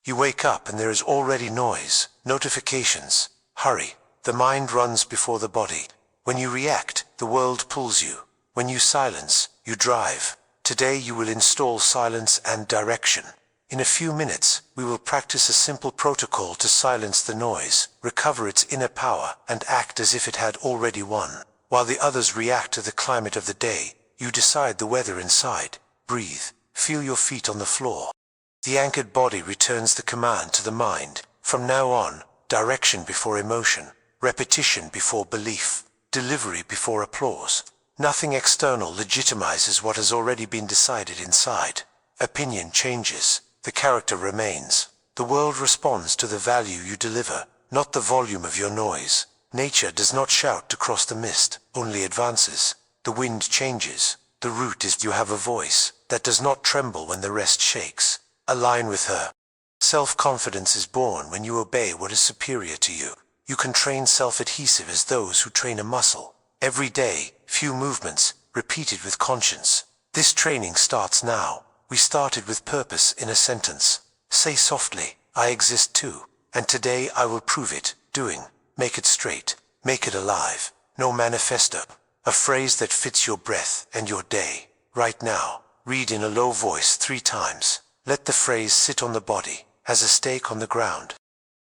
You wake up and there is already noise, notifications. Hurry. The mind runs before the body. When you react, the world pulls you. When you silence, you drive. Today you will install silence and direction. In a few minutes, we will practice a simple protocol to silence the noise, recover its inner power, and act as if it had already won. While the others react to the climate of the day, you decide the weather inside. Breathe. Feel your feet on the floor. The anchored body returns the command to the mind. From now on, direction before emotion, repetition before belief, delivery before applause. Nothing external legitimizes what has already been decided inside. Opinion changes. The character remains. The world responds to the value you deliver, not the volume of your noise. Nature does not shout to cross the mist, only advances. The wind changes. The root is you have a voice that does not tremble when the rest shakes. Align with her. Self-confidence is born when you obey what is superior to you. You can train self-adhesive as those who train a muscle. Every day, few movements, repeated with conscience. This training starts now. We started with purpose in a sentence. Say softly, I exist too. And today I will prove it, doing. Make it straight. Make it alive. No manifesto. A phrase that fits your breath and your day. Right now, read in a low voice 3 times. Let the phrase sit on the body, as a stake on the ground.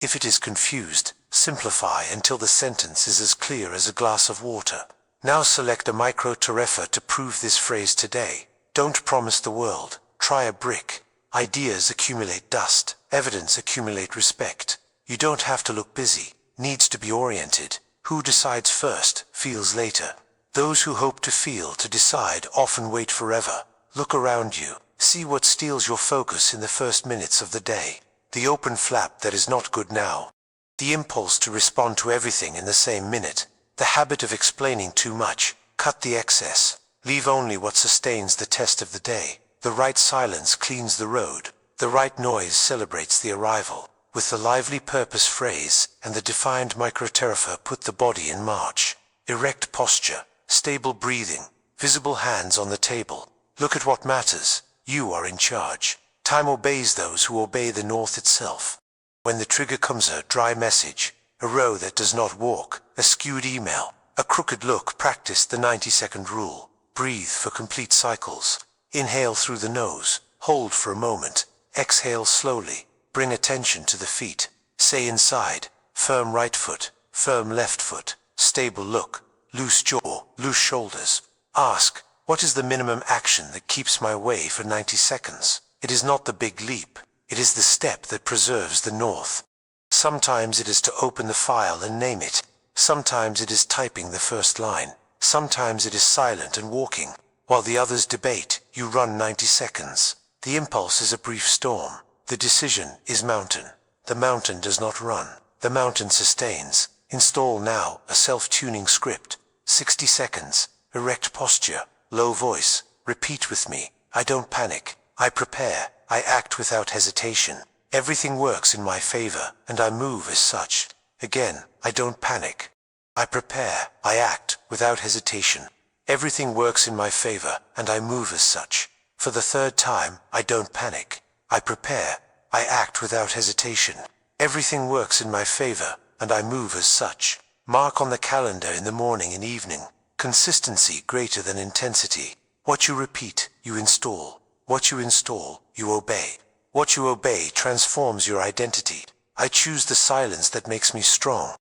If it is confused, simplify until the sentence is as clear as a glass of water. Now select a micro-terefa to prove this phrase today. Don't promise the world. Try a brick. Ideas accumulate dust. Evidence accumulate respect. You don't have to look busy. Needs to be oriented. Who decides first, feels later. Those who hope to feel to decide often wait forever. Look around you. See what steals your focus in the first minutes of the day. The open flap that is not good now. The impulse to respond to everything in the same minute. The habit of explaining too much. Cut the excess. Leave only what sustains the test of the day. The right silence cleans the road. The right noise celebrates the arrival. With the lively purpose phrase and the defined microterefa put the body in march. Erect posture. Stable breathing. Visible hands on the table. Look at what matters. You are in charge. Time obeys those who obey the north itself. When the trigger comes, a dry message, a row that does not walk, a skewed email, a crooked look, practice the 90-second rule. Breathe for complete cycles. Inhale through the nose, hold for a moment, exhale slowly, bring attention to the feet. Say inside, firm right foot, firm left foot, stable look, loose jaw, loose shoulders. Ask, what is the minimum action that keeps my way for 90 seconds? It is not the big leap. It is the step that preserves the north. Sometimes it is to open the file and name it. Sometimes it is typing the first line. Sometimes it is silent and walking. While the others debate, you run 90 seconds. The impulse is a brief storm. The decision is mountain. The mountain does not run. The mountain sustains. Install now a self-tuning script. 60 seconds. Erect posture. Low voice. Repeat with me. I don't panic. I prepare. I act without hesitation. Everything works in my favor, and I move as such. Again, I don't panic. I prepare. I act without hesitation. Everything works in my favor, and I move as such. For the 3rd time, I don't panic. I prepare. I act without hesitation. Everything works in my favor, and I move as such. Mark on the calendar in the morning and evening. Consistency greater than intensity. What you repeat, you install. What you install, you obey. What you obey transforms your identity. I choose the silence that makes me strong.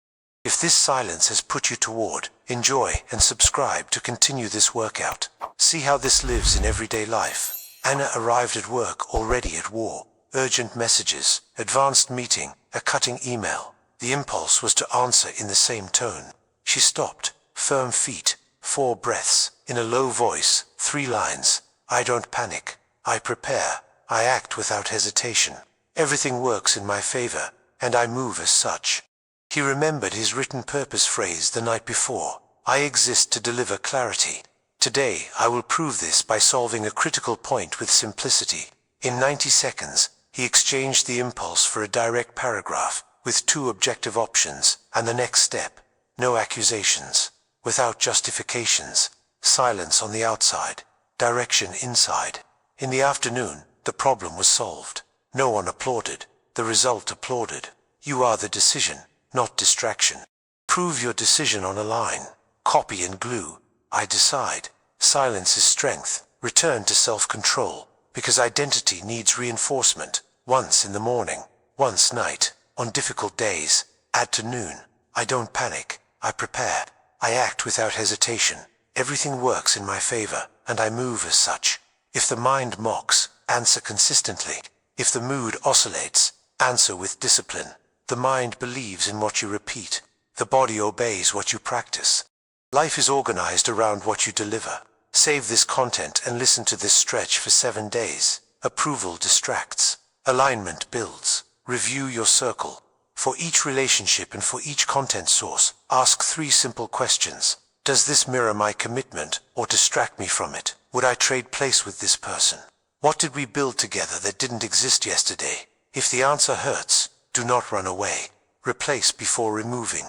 If this silence has put you toward, enjoy and subscribe to continue this workout. See how this lives in everyday life. Anna arrived at work already at war. Urgent messages, advanced meeting, a cutting email. The impulse was to answer in the same tone. She stopped. Firm feet. 4 breaths. In a low voice. 3 lines. I don't panic. I prepare. I act without hesitation. Everything works in my favor, and I move as such. He remembered his written purpose phrase the night before. I exist to deliver clarity. Today I will prove this by solving a critical point with simplicity. In 90 seconds, he exchanged the impulse for a direct paragraph, with 2 objective options, and the next step. No accusations. Without justifications. Silence on the outside. Direction inside. In the afternoon, the problem was solved. No one applauded. the result applauded. You are the decision, not distraction. Prove your decision on a line. Copy and glue. I decide. Silence is strength. Return to self-control, because identity needs reinforcement. Once in the morning, once night, on difficult days, add to noon. I don't panic. I prepare. I act without hesitation. Everything works in my favor, and I move as such. If the mind mocks, answer consistently. If the mood oscillates, answer with discipline. The mind believes in what you repeat. The body obeys what you practice. Life is organized around what you deliver. Save this content and listen to this stretch for 7 days. Approval distracts. Alignment builds. Review your circle. For each relationship and for each content source, ask 3 simple questions. Does this mirror my commitment or distract me from it? Would I trade place with this person? What did we build together that didn't exist yesterday? If the answer hurts, do not run away. Replace before removing.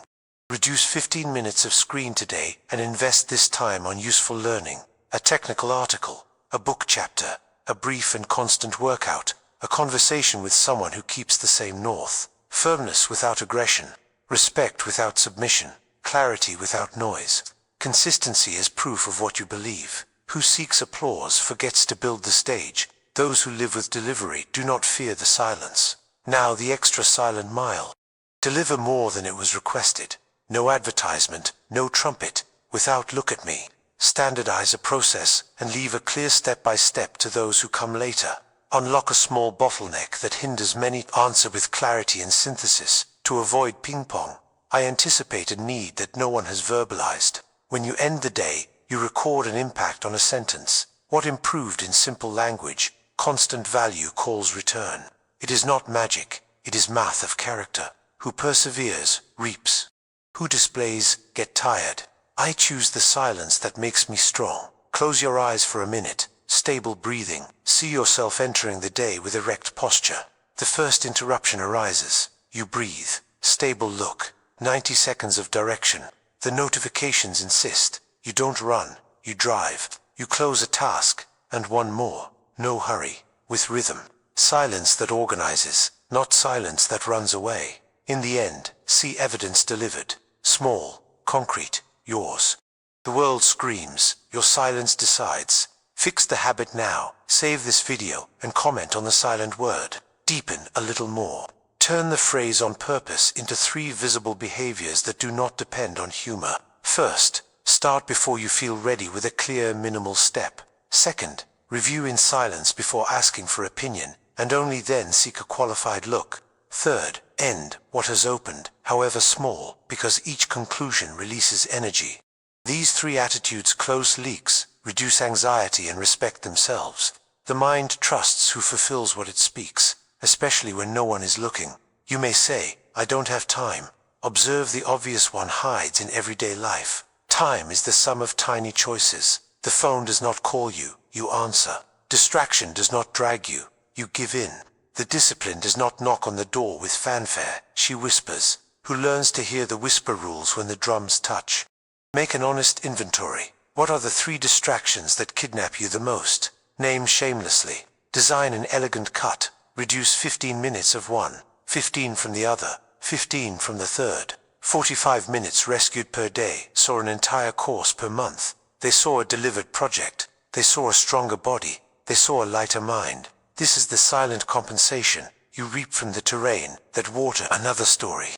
Reduce 15 minutes of screen today and invest this time on useful learning. A technical article, a book chapter, a brief and constant workout, a conversation with someone who keeps the same north. Firmness without aggression, respect without submission, clarity without noise. Consistency is proof of what you believe. Who seeks applause forgets to build the stage. Those who live with delivery do not fear the silence. Now the extra silent mile. Deliver more than it was requested. No advertisement, no trumpet, without look at me. Standardize a process and leave a clear step-by-step to those who come later. Unlock a small bottleneck that hinders many. Answer with clarity and synthesis. To avoid ping-pong, I anticipate a need that no one has verbalized. When you end the day, you record an impact on a sentence. What improved in simple language? Constant value calls return. It is not magic, it is math of character. Who perseveres, reaps. Who displays, get tired. I choose the silence that makes me strong. Close your eyes for a minute. Stable breathing. See yourself entering the day with erect posture. The first interruption arises. You breathe. Stable look. 90 seconds of direction. The notifications insist. You don't run. You drive. You close a task. And one more. No hurry. With rhythm. Silence that organizes, not silence that runs away. In the end, see evidence delivered. Small, concrete, yours. The world screams. Your silence decides. Fix the habit now. Save this video and comment on the silent word. Deepen a little more. Turn the phrase on purpose into 3 visible behaviors that do not depend on humor. First, start before you feel ready with a clear, minimal step. Second, review in silence before asking for opinion, and only then seek a qualified look. Third, end what has opened, however small, because each conclusion releases energy. These 3 attitudes close leaks, reduce anxiety and respect themselves. The mind trusts who fulfills what it speaks, especially when no one is looking. You may say, I don't have time. Observe the obvious one hides in everyday life. Time is the sum of tiny choices. The phone does not call you, you answer. Distraction does not drag you, you give in. The discipline does not knock on the door with fanfare, she whispers. Who learns to hear the whisper rules when the drums touch? Make an honest inventory. What are the 3 distractions that kidnap you the most? Name shamelessly. Design an elegant cut. Reduce 15 minutes of one, 15 from the other, 15 from the third. 45 minutes rescued per day saw an entire course per month. They saw a delivered project. They saw a stronger body. They saw a lighter mind. This is the silent compensation you reap from the terrain that water. Another story.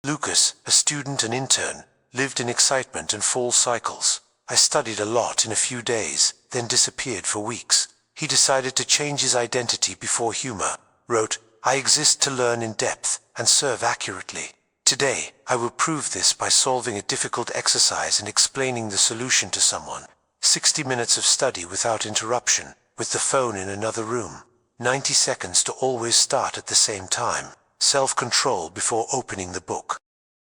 Lucas, a student and intern, lived in excitement and full cycles. I studied a lot in a few days, then disappeared for weeks. He decided to change his identity before humor. Wrote, I exist to learn in depth and serve accurately. Today, I will prove this by solving a difficult exercise and explaining the solution to someone. 60 minutes of study without interruption, with the phone in another room. 90 seconds to always start at the same time. Self-control before opening the book.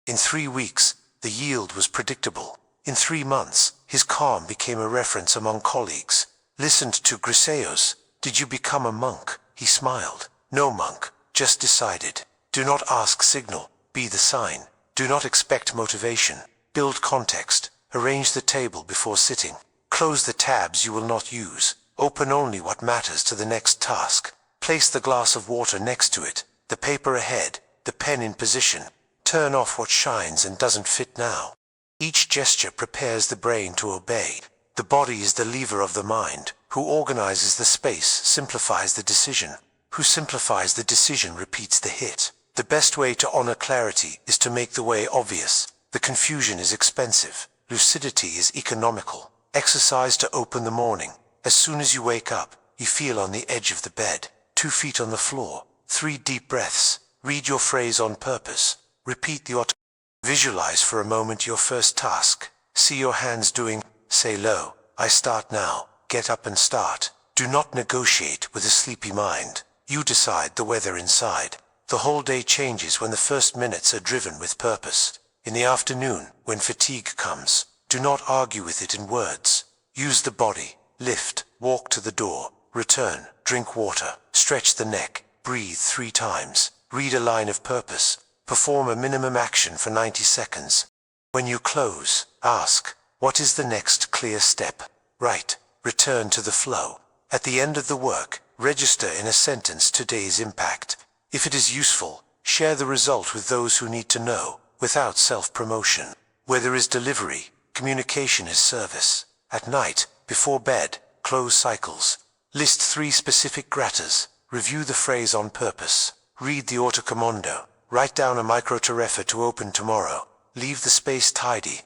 In 3 weeks, the yield was predictable. In 3 months, his calm became a reference among colleagues. Listened to Griseos. Did you become a monk? He smiled. No monk, just decided. Do not ask signal, be the sign. Do not expect motivation. Build context. Arrange the table before sitting. Close the tabs you will not use. Open only what matters to the next task. Place the glass of water next to it. the paper ahead, the pen in position. Turn off what shines and doesn't fit now. Each gesture prepares the brain to obey. The body is the lever of the mind. Who organizes the space simplifies the decision. Who simplifies the decision repeats the hit. The best way to honor clarity is to make the way obvious. The confusion is expensive. Lucidity is economical. Exercise to open the morning. As soon as you wake up, you feel on the edge of the bed, 2 feet on the floor, 3 deep breaths. Read your phrase on purpose. Repeat the Visualize for a moment your first task. See your hands doing. Say low, I start now. Get up and start. Do not negotiate with a sleepy mind. You decide the weather inside. The whole day changes when the first minutes are driven with purpose. In the afternoon, when fatigue comes, do not argue with it in words. Use the body. Lift, walk to the door, return, drink water, stretch the neck, breathe 3 times, read a line of purpose, perform a minimum action for 90 seconds. When you close, ask, what is the next clear step? Write, return to the flow. At the end of the work, register in a sentence today's impact. If it is useful, share the result with those who need to know, without self-promotion. Where there is delivery, communication is service. At night, before bed, close cycles. List 3 specific gratas. Review the phrase on purpose. Read the autocommando. Write down a micro-terefa to open tomorrow. Leave the space tidy.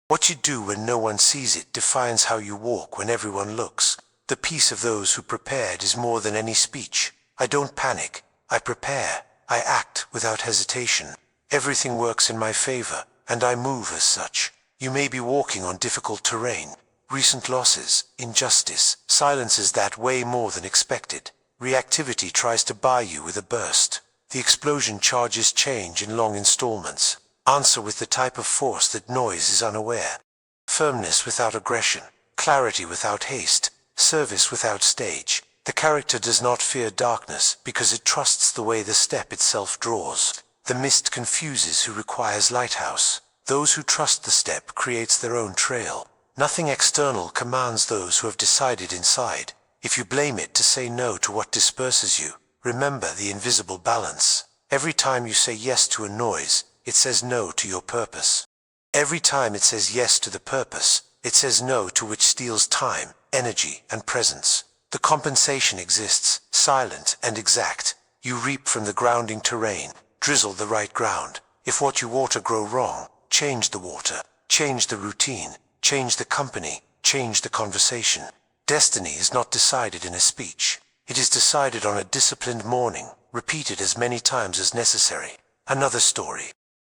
What you do when no one sees it defines how you walk when everyone looks. The peace of those who prepared is more than any speech. I don't panic. I prepare. I act without hesitation. Everything works in my favor, and I move as such. You may be walking on difficult terrain. Recent losses, injustice, silences that weigh more than expected. Reactivity tries to buy you with a burst. The explosion charges change in long installments. Answer with the type of force that noise is unaware. Firmness without aggression. Clarity without haste. Service without stage. The character does not fear darkness because it trusts the way the step itself draws. The mist confuses who requires lighthouse. Those who trust the step creates their own trail. Nothing external commands those who have decided inside. If you blame it to say no to what disperses you, remember the invisible balance. Every time you say yes to a noise, it says no to your purpose. Every time it says yes to the purpose, it says no to which steals time, energy, and presence. The compensation exists, silent and exact. You reap from the grounding terrain, drizzle the right ground. If what you water grow wrong, change the water, change the routine, change the company, change the conversation. Destiny is not decided in a speech. It is decided on a disciplined morning, repeated as many times as necessary. Another story.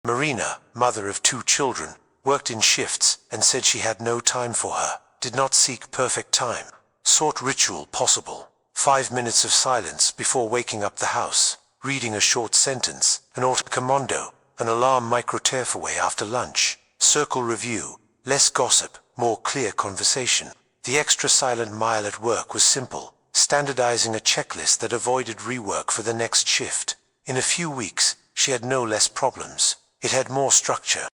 Marina, mother of 2 children, worked in shifts and said she had no time for her, did not seek perfect time, sought ritual possible. 5 minutes of silence before waking up the house, reading a short sentence, an autocommando, an alarm micro-takeaway after lunch, circle review, less gossip, more clear conversation. The extra silent mile at work was simple, standardizing a checklist that avoided rework for the next shift. In a few weeks, she had no less problems. It had more structure.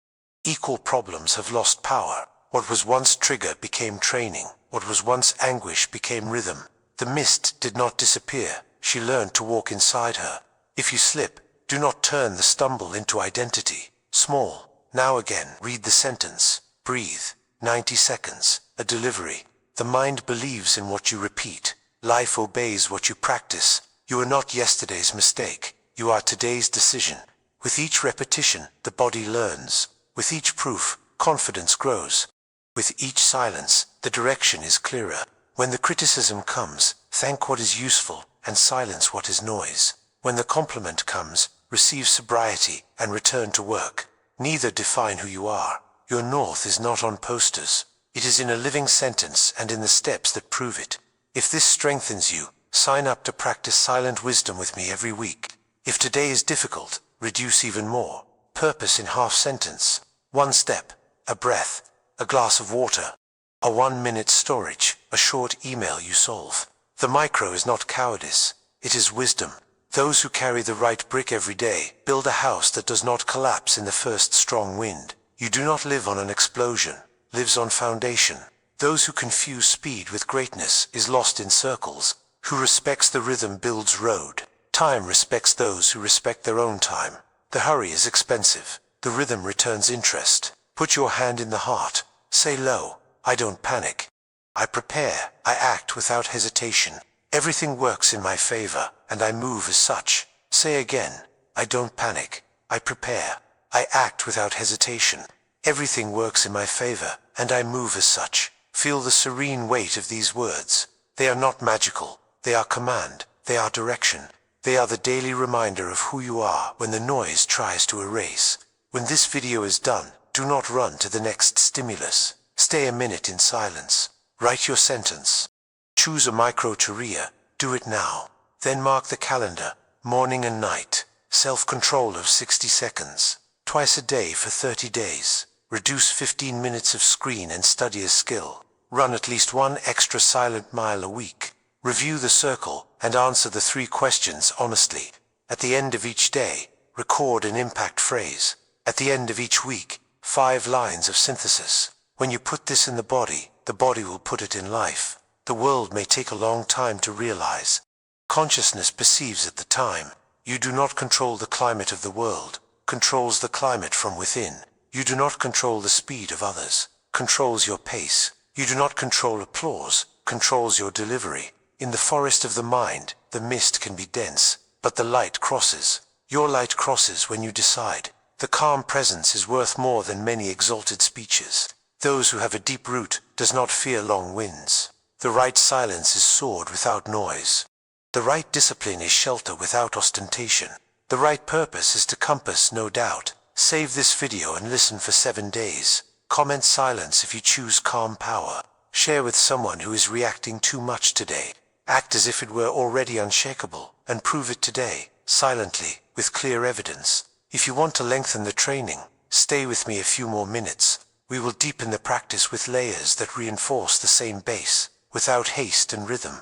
Equal problems have lost power. What was once trigger became training. What was once anguish became rhythm. The mist did not disappear. She learned to walk inside her. If you slip, do not turn the stumble into identity. Small. Now again, read the sentence. Breathe. 90 seconds. A delivery. The mind believes in what you repeat. Life obeys what you practice. You are not yesterday's mistake. You are today's decision. With each repetition, the body learns. With each proof, confidence grows. With each silence, the direction is clearer. When the criticism comes, thank what is useful and silence what is noise. When the compliment comes, receive sobriety and return to work. Neither define who you are. Your north is not on posters. It is in a living sentence and in the steps that prove it. If this strengthens you, sign up to practice silent wisdom with me every week. If today is difficult, reduce even more. Purpose in half sentence. 1 step, a breath, a glass of water, a 1-minute storage, a short email you solve. The micro is not cowardice, it is wisdom. Those who carry the right brick every day build a house that does not collapse in the first strong wind. You do not live on an explosion, lives on foundation. Those who confuse speed with greatness is lost in circles. Who respects the rhythm builds road. Time respects those who respect their own time. The hurry is expensive. The rhythm returns interest. Put your hand in the heart. Say low, I don't panic. I prepare, I act without hesitation. Everything works in my favor, and I move as such. Say again, I don't panic. I prepare, I act without hesitation. Everything works in my favor, and I move as such. Feel the serene weight of these words. They are not magical. They are command. They are direction. They are the daily reminder of who you are when the noise tries to erase. When this video is done, do not run to the next stimulus. Stay a minute in silence. Write your sentence. Choose a micro to rear. Do it now. Then mark the calendar, morning and night. Self-control of 60 seconds. Twice a day for 30 days. Reduce 15 minutes of screen and study a skill. Run at least one extra silent mile a week. Review the circle and answer the 3 questions honestly. At the end of each day, record an impact phrase. At the end of each week, 5 lines of synthesis. When you put this in the body will put it in life. The world may take a long time to realize. Consciousness perceives at the time. You do not control the climate of the world. Controls the climate from within. You do not control the speed of others. Controls your pace. You do not control applause. Controls your delivery. In the forest of the mind, the mist can be dense, but the light crosses. Your light crosses when you decide. The calm presence is worth more than many exalted speeches. Those who have a deep root does not fear long winds. The right silence is sword without noise. The right discipline is shelter without ostentation. The right purpose is to compass no doubt. Save this video and listen for 7 days. Comment silence if you choose calm power. Share with someone who is reacting too much today. Act as if it were already unshakable, and prove it today, silently, with clear evidence. If you want to lengthen the training, stay with me a few more minutes. We will deepen the practice with layers that reinforce the same base, without haste and rhythm.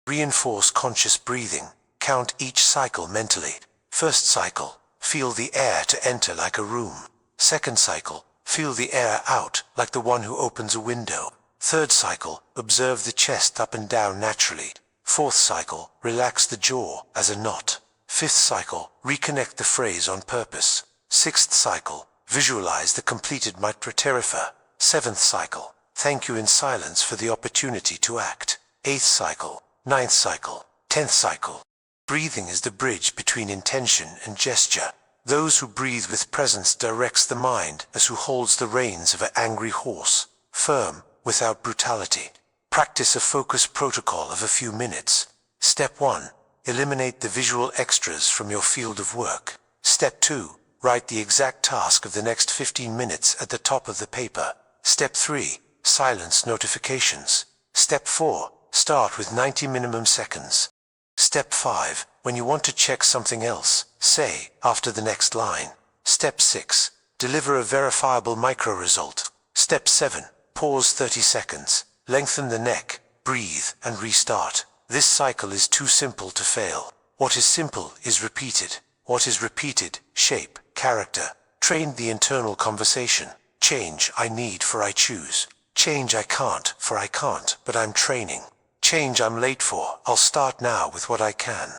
Reinforce conscious breathing. Count each cycle mentally. First cycle, feel the air to enter like a room. Second cycle, feel the air out like the one who opens a window. Third cycle, observe the chest up and down naturally. Fourth cycle, relax the jaw as a knot. Fifth cycle, reconnect the phrase on purpose. Sixth cycle, visualize the completed mitraterifa. Seventh cycle, thank you in silence for the opportunity to act. Eighth cycle, ninth cycle, 10th cycle. Breathing is the bridge between intention and gesture. Those who breathe with presence directs the mind as who holds the reins of an angry horse, firm, without brutality. Practice a focus protocol of a few minutes. Step 1. Eliminate the visual extras from your field of work. Step 2. Write the exact task of the next 15 minutes at the top of the paper. Step 3. Silence notifications. Step 4. Start with 90 minimum seconds. Step 5. When you want to check something else, say, after the next line. Step 6. Deliver a verifiable micro result. Step 7. Pause 30 seconds. Lengthen the neck, breathe, and restart. This cycle is too simple to fail. What is simple is repeated. What is repeated, shape, character. Train the internal conversation. Change I need for I choose. Change I can't for I can't, but I'm training. Change I'm late for, I'll start now with what I can.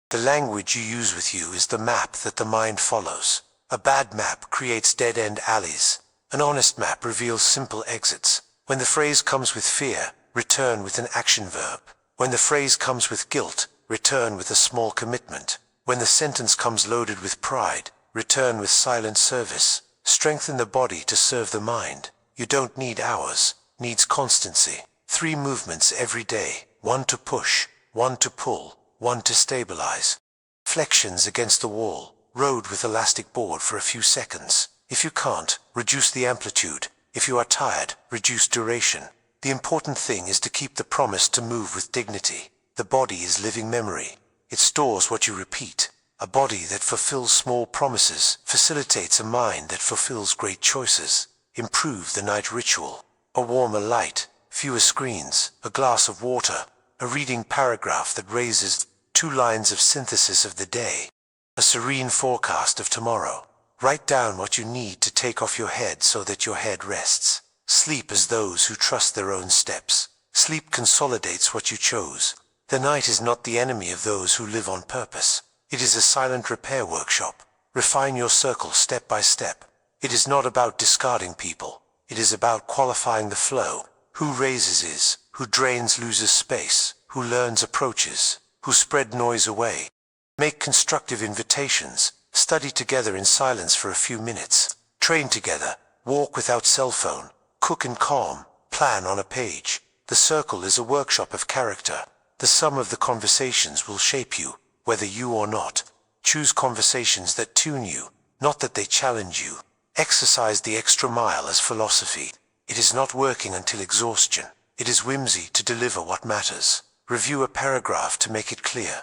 The language you use with you is the map that the mind follows. A bad map creates dead-end alleys. An honest map reveals simple exits. When the phrase comes with fear, return with an action verb. When the phrase comes with guilt, return with a small commitment. When the sentence comes loaded with pride, return with silent service. Strengthen the body to serve the mind. You don't need hours, needs constancy. 3 movements every day. 1 to push, 1 to pull, 1 to stabilize. Flexions against the wall. Rode with elastic board for a few seconds. If you can't, reduce the amplitude. If you are tired, reduce duration. The important thing is to keep the promise to move with dignity. The body is living memory. It stores what you repeat. A body that fulfills small promises facilitates a mind that fulfills great choices. Improve the night ritual. A warmer light, fewer screens, a glass of water, a reading paragraph that raises 2 lines of synthesis of the day. A serene forecast of tomorrow. Write down what you need to take off your head so that your head rests. Sleep as those who trust their own steps. Sleep consolidates what you chose. The night is not the enemy of those who live on purpose. It is a silent repair workshop. Refine your circle step by step. It is not about discarding people. It is about qualifying the flow. Who raises is, who drains loses space, who learns approaches, who spread noise away. Make constructive invitations. Study together in silence for a few minutes. Train together. Walk without cell phone. Cook in calm. Plan on a page. The circle is a workshop of character. The sum of the conversations will shape you, whether you or not. Choose conversations that tune you, not that they challenge you. Exercise the extra mile as philosophy. It is not working until exhaustion. It is whimsy to deliver what matters. Review a paragraph to make it clear.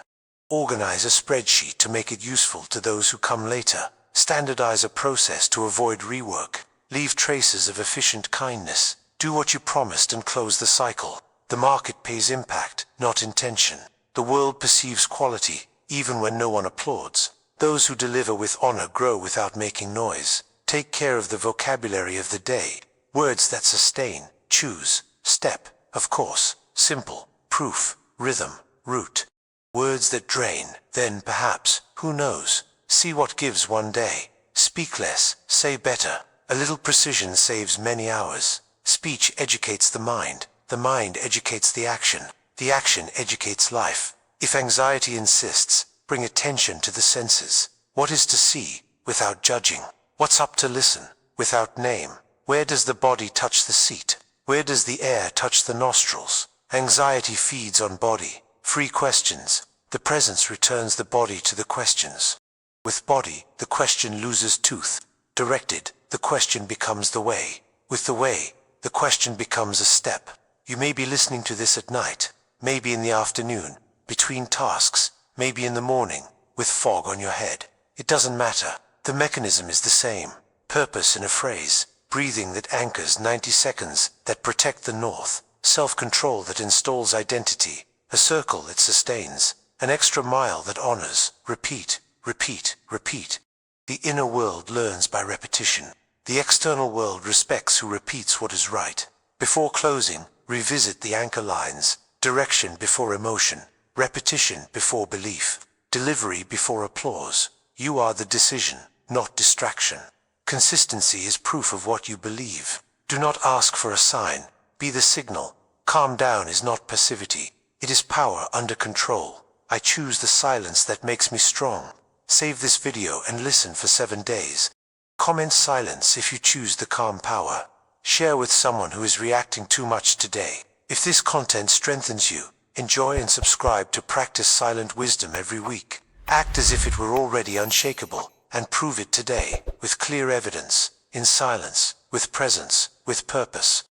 Organize a spreadsheet to make it useful to those who come later. Standardize a process to avoid rework. Leave traces of efficient kindness. Do what you promised and close the cycle. The market pays impact, not intention. The world perceives quality, even when no one applauds. Those who deliver with honor grow without making noise. Take care of the vocabulary of the day. Words that sustain. Choose. Step. Of course. Simple. Proof. Rhythm. Root. Words that drain. Then perhaps. Who knows? See what gives one day. Speak less. Say better. A little precision saves many hours. Speech educates the mind. The mind educates the action. The action educates life. If anxiety insists, bring attention to the senses. What is to see, without judging? What's up to listen, without name? Where does the body touch the seat? Where does the air touch the nostrils? Anxiety feeds on body. Free questions. The presence returns the body to the questions. With body, the question loses tooth. Directed, the question becomes the way. With the way, the question becomes a step. You may be listening to this at night, maybe in the afternoon, between tasks, maybe in the morning, with fog on your head. It doesn't matter. The mechanism is the same. Purpose in a phrase. Breathing that anchors 90 seconds, that protect the north. Self-control that installs identity. A circle that sustains. An extra mile that honors. Repeat, repeat, repeat. The inner world learns by repetition. The external world respects who repeats what is right. Before closing, revisit the anchor lines. Direction before emotion. Repetition before belief. Delivery before applause. You are the decision, not distraction. Consistency is proof of what you believe. Do not ask for a sign. Be the signal. Calm down is not passivity. It is power under control. I choose the silence that makes me strong. Save this video and listen for 7 days. Comment silence if you choose the calm power. Share with someone who is reacting too much today. If this content strengthens you, enjoy and subscribe to Practice Silent Wisdom every week. Act as if it were already unshakable, and prove it today, with clear evidence, in silence, with presence, with purpose.